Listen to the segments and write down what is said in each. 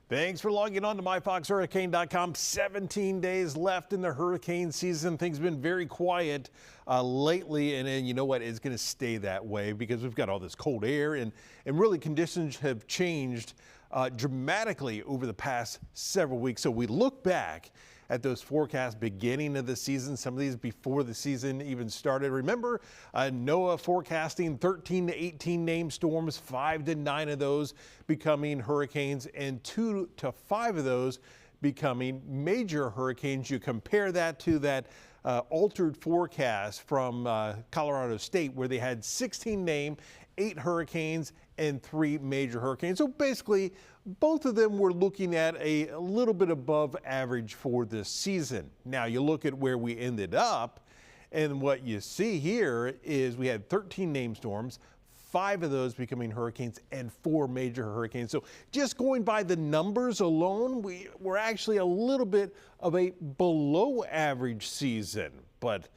Thanks for logging on to myfoxhurricane.com. 17 days left in the hurricane season. Things have been very quiet lately, and you know what? It's going to stay that way because we've got all this cold air, and really conditions have changed dramatically over the past several weeks. So we look back at those forecasts beginning of the season, some of these before the season even started. Remember NOAA forecasting 13 to 18 named storms, 5 to 9 of those becoming hurricanes, and 2 to 5 of those becoming major hurricanes. You compare that to that altered forecast from Colorado State, where they had 16 named, 8 hurricanes and 3 major hurricanes. So basically, both of them were looking at a little bit above average for this season. Now you look at where we ended up, and what you see here is we had 13 named storms, 5 of those becoming hurricanes and 4 major hurricanes. So just going by the numbers alone, we're actually a little bit of a below average season. But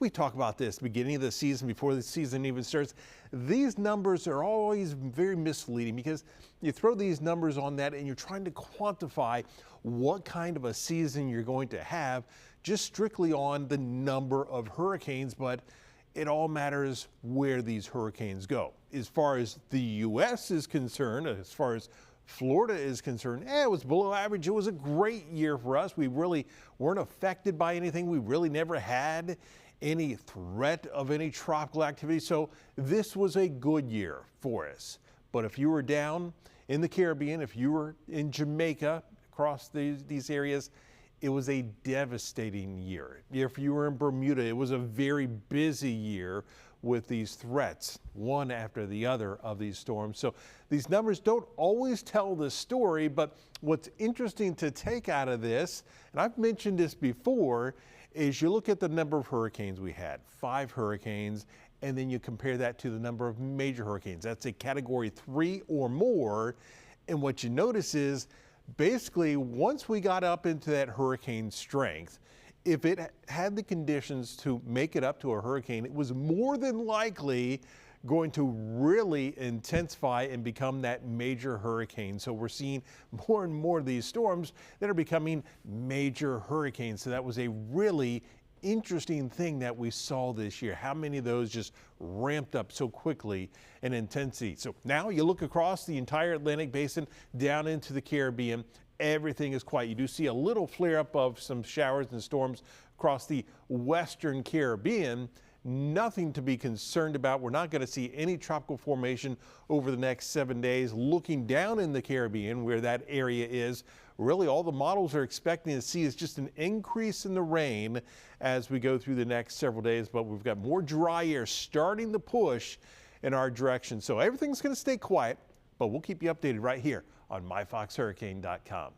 we talk about this beginning of the season, before the season even starts. These numbers are always very misleading because you throw these numbers on that and you're trying to quantify what kind of a season you're going to have just strictly on the number of hurricanes, but it all matters where these hurricanes go. As far as the U.S. is concerned, as far as Florida is concerned, it was below average. It was a great year for us. We really weren't affected by anything. We really never had any threat of any tropical activity. So this was a good year for us. But if you were down in the Caribbean, if you were in Jamaica, across these areas, it was a devastating year. If you were in Bermuda, it was a very busy year with these threats, one after the other of these storms. So these numbers don't always tell the story, but what's interesting to take out of this, and I've mentioned this before, is you look at the number of hurricanes we had, 5 hurricanes, and then you compare that to the number of major hurricanes. That's a category 3 or more. And what you notice is basically once we got up into that hurricane strength, if it had the conditions to make it up to a hurricane, it was more than likely going to really intensify and become that major hurricane. So we're seeing more and more of these storms that are becoming major hurricanes. So that was a really interesting thing that we saw this year. How many of those just ramped up so quickly in intensity? So now you look across the entire Atlantic basin down into the Caribbean, everything is quiet. You do see a little flare up of some showers and storms across the western Caribbean. Nothing to be concerned about. We're not going to see any tropical formation over the next 7 days. Looking down in the Caribbean, where that area is, really all the models are expecting to see is just an increase in the rain as we go through the next several days. But we've got more dry air starting to push in our direction. So everything's going to stay quiet, but we'll keep you updated right here on myfoxhurricane.com.